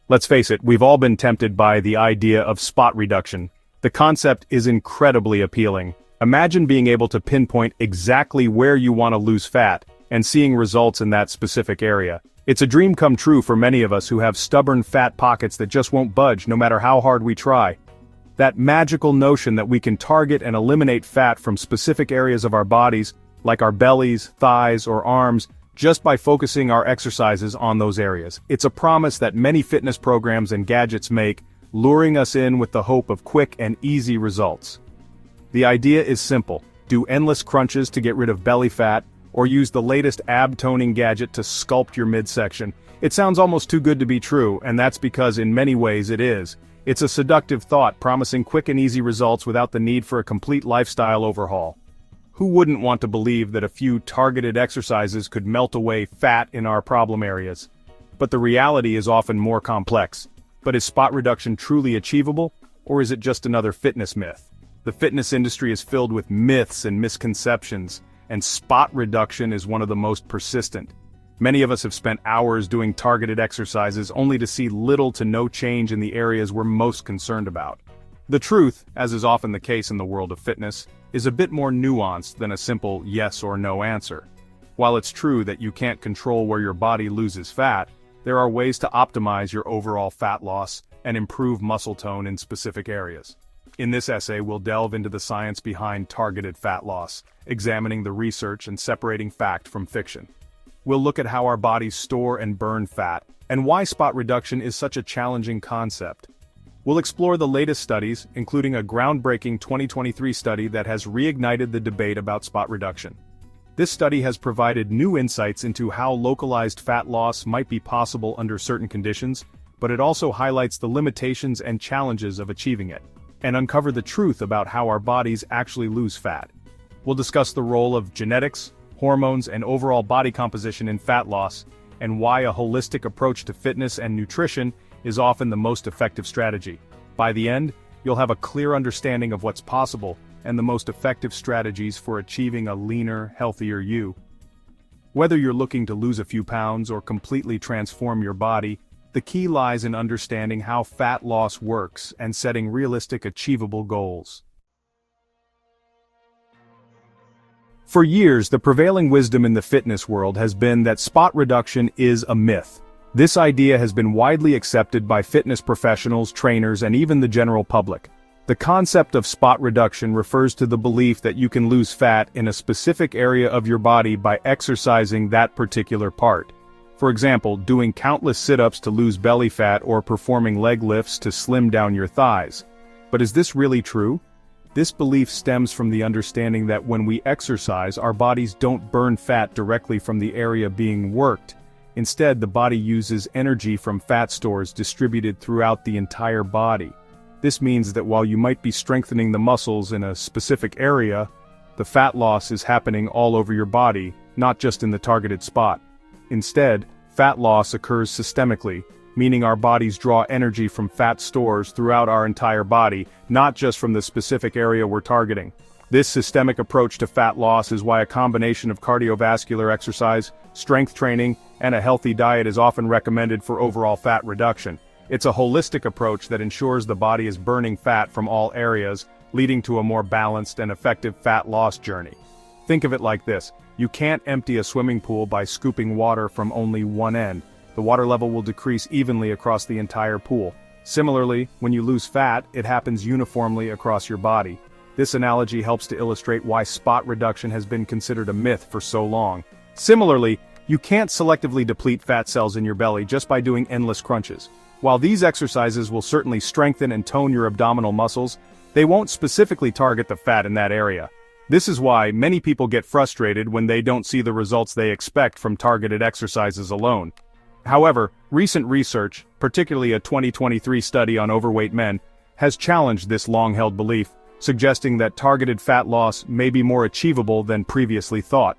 Let's face it, we've all been tempted by the idea of spot reduction. The concept is incredibly appealing. Imagine being able to pinpoint exactly where you want to lose fat, and seeing results in that specific area. It's a dream come true for many of us who have stubborn fat pockets that just won't budge no matter how hard we try. That magical notion that we can target and eliminate fat from specific areas of our bodies, like our bellies, thighs, or arms, just by focusing our exercises on those areas. It's a promise that many fitness programs and gadgets make, luring us in with the hope of quick and easy results. The idea is simple: do endless crunches to get rid of belly fat, or use the latest ab-toning gadget to sculpt your midsection. It sounds almost too good to be true, and that's because in many ways it is. It's a seductive thought promising quick and easy results without the need for a complete lifestyle overhaul. Who wouldn't want to believe that a few targeted exercises could melt away fat in our problem areas? But the reality is often more complex. But is spot reduction truly achievable, or is it just another fitness myth? The fitness industry is filled with myths and misconceptions, and spot reduction is one of the most persistent. Many of us have spent hours doing targeted exercises only to see little to no change in the areas we're most concerned about. The truth, as is often the case in the world of fitness, is a bit more nuanced than a simple yes or no answer. While it's true that you can't control where your body loses fat, there are ways to optimize your overall fat loss and improve muscle tone in specific areas. In this essay, we'll delve into the science behind targeted fat loss, examining the research and separating fact from fiction. We'll look at how our bodies store and burn fat, and why spot reduction is such a challenging concept. We'll explore the latest studies, including a groundbreaking 2023 study that has reignited the debate about spot reduction. This study has provided new insights into how localized fat loss might be possible under certain conditions, but it also highlights the limitations and challenges of achieving it, and uncover the truth about how our bodies actually lose fat. We'll discuss the role of genetics, hormones, and overall body composition in fat loss, and why a holistic approach to fitness and nutrition is often the most effective strategy. By the end, you'll have a clear understanding of what's possible and the most effective strategies for achieving a leaner, healthier you. Whether you're looking to lose a few pounds or completely transform your body, the key lies in understanding how fat loss works and setting realistic, achievable goals. For years, the prevailing wisdom in the fitness world has been that spot reduction is a myth. This idea has been widely accepted by fitness professionals, trainers, and even the general public. The concept of spot reduction refers to the belief that you can lose fat in a specific area of your body by exercising that particular part. For example, doing countless sit-ups to lose belly fat or performing leg lifts to slim down your thighs. But is this really true? This belief stems from the understanding that when we exercise, our bodies don't burn fat directly from the area being worked. Instead, the body uses energy from fat stores distributed throughout the entire body. This means that while you might be strengthening the muscles in a specific area, the fat loss is happening all over your body, not just in the targeted spot. Instead, fat loss occurs systemically, meaning our bodies draw energy from fat stores throughout our entire body, not just from the specific area we're targeting. This systemic approach to fat loss is why a combination of cardiovascular exercise, strength training, and a healthy diet is often recommended for overall fat reduction. It's a holistic approach that ensures the body is burning fat from all areas, leading to a more balanced and effective fat loss journey. Think of it like this: you can't empty a swimming pool by scooping water from only one end. The water level will decrease evenly across the entire pool. Similarly, when you lose fat, it happens uniformly across your body. This analogy helps to illustrate why spot reduction has been considered a myth for so long. Similarly, you can't selectively deplete fat cells in your belly just by doing endless crunches. While these exercises will certainly strengthen and tone your abdominal muscles, they won't specifically target the fat in that area. This is why many people get frustrated when they don't see the results they expect from targeted exercises alone. However, recent research, particularly a 2023 study on overweight men, has challenged this long-held belief, suggesting that targeted fat loss may be more achievable than previously thought.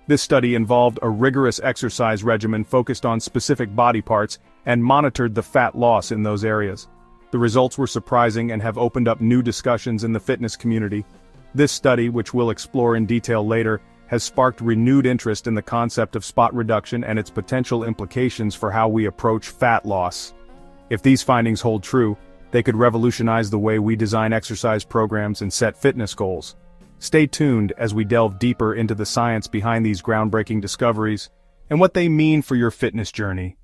This study involved a rigorous exercise regimen focused on specific body parts and monitored the fat loss in those areas. The results were surprising and have opened up new discussions in the fitness community. This study, which we'll explore in detail later, has sparked renewed interest in the concept of spot reduction and its potential implications for how we approach fat loss. If these findings hold true, they could revolutionize the way we design exercise programs and set fitness goals. Stay tuned as we delve deeper into the science behind these groundbreaking discoveries and what they mean for your fitness journey.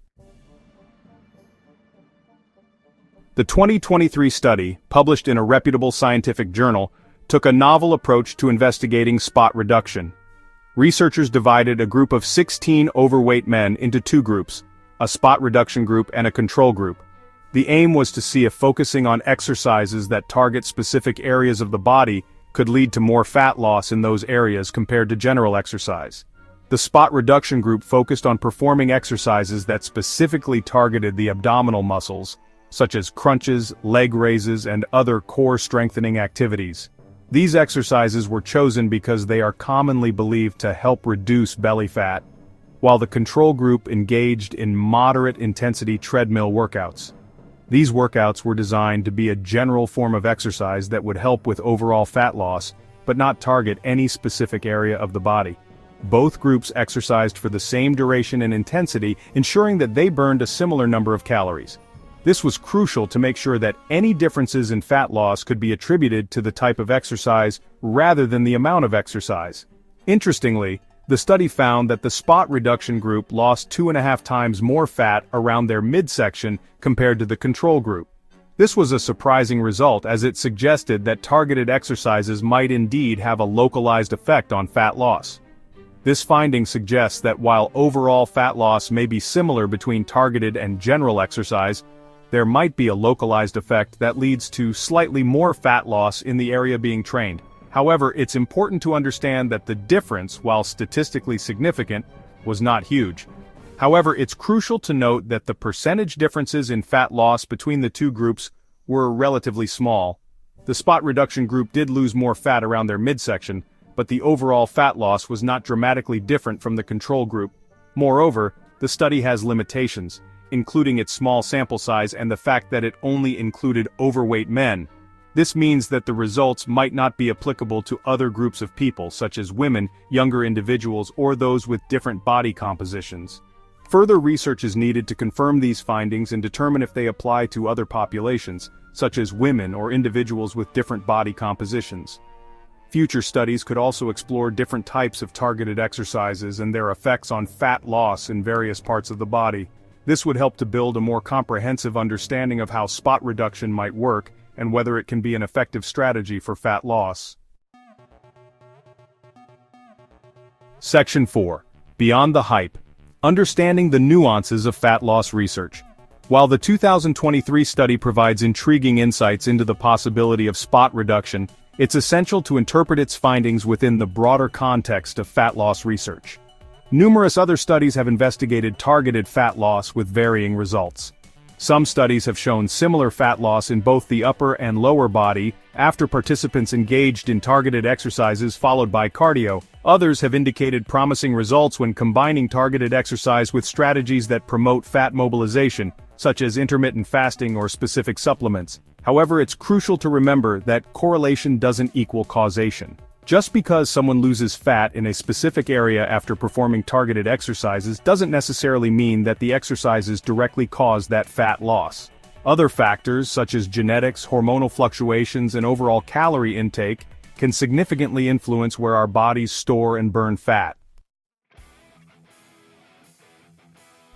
The 2023 study, published in a reputable scientific journal, took a novel approach to investigating spot reduction. Researchers divided a group of 16 overweight men into two groups, a spot reduction group and a control group. The aim was to see if focusing on exercises that target specific areas of the body could lead to more fat loss in those areas compared to general exercise. The spot reduction group focused on performing exercises that specifically targeted the abdominal muscles, such as crunches, leg raises, and other core strengthening activities. These exercises were chosen because they are commonly believed to help reduce belly fat, while the control group engaged in moderate-intensity treadmill workouts. These workouts were designed to be a general form of exercise that would help with overall fat loss, but not target any specific area of the body. Both groups exercised for the same duration and intensity, ensuring that they burned a similar number of calories. This was crucial to make sure that any differences in fat loss could be attributed to the type of exercise rather than the amount of exercise. Interestingly, the study found that the spot reduction group lost 2.5 times more fat around their midsection compared to the control group. This was a surprising result, as it suggested that targeted exercises might indeed have a localized effect on fat loss. This finding suggests that while overall fat loss may be similar between targeted and general exercise, there might be a localized effect that leads to slightly more fat loss in the area being trained. However, it's important to understand that the difference, while statistically significant, was not huge. However, it's crucial to note that the percentage differences in fat loss between the two groups were relatively small. The spot reduction group did lose more fat around their midsection, but the overall fat loss was not dramatically different from the control group. Moreover, the study has limitations, including its small sample size and the fact that it only included overweight men. This means that the results might not be applicable to other groups of people, such as women, younger individuals, or those with different body compositions. Further research is needed to confirm these findings and determine if they apply to other populations, such as women or individuals with different body compositions. Future studies could also explore different types of targeted exercises and their effects on fat loss in various parts of the body. This would help to build a more comprehensive understanding of how spot reduction might work and whether it can be an effective strategy for fat loss. Section 4. Beyond the hype. Understanding the nuances of fat loss research. While the 2023 study provides intriguing insights into the possibility of spot reduction, it's essential to interpret its findings within the broader context of fat loss research. Numerous other studies have investigated targeted fat loss with varying results. Some studies have shown similar fat loss in both the upper and lower body after participants engaged in targeted exercises followed by cardio. Others have indicated promising results when combining targeted exercise with strategies that promote fat mobilization, such as intermittent fasting or specific supplements. However, it's crucial to remember that correlation doesn't equal causation. Just because someone loses fat in a specific area after performing targeted exercises doesn't necessarily mean that the exercises directly cause that fat loss. Other factors, such as genetics, hormonal fluctuations, and overall calorie intake, can significantly influence where our bodies store and burn fat.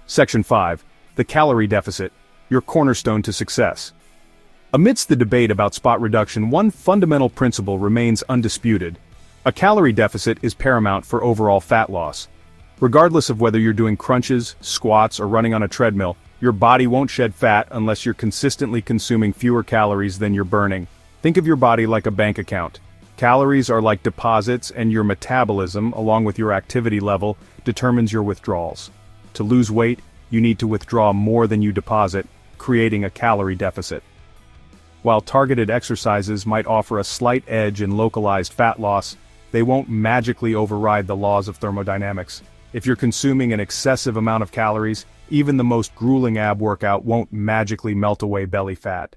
Section 5. The calorie deficit, your cornerstone to success. Amidst the debate about spot reduction, one fundamental principle remains undisputed. A calorie deficit is paramount for overall fat loss. Regardless of whether you're doing crunches, squats, or running on a treadmill, your body won't shed fat unless you're consistently consuming fewer calories than you're burning. Think of your body like a bank account. Calories are like deposits, and your metabolism, along with your activity level, determines your withdrawals. To lose weight, you need to withdraw more than you deposit, creating a calorie deficit. While targeted exercises might offer a slight edge in localized fat loss, they won't magically override the laws of thermodynamics. If you're consuming an excessive amount of calories, even the most grueling ab workout won't magically melt away belly fat.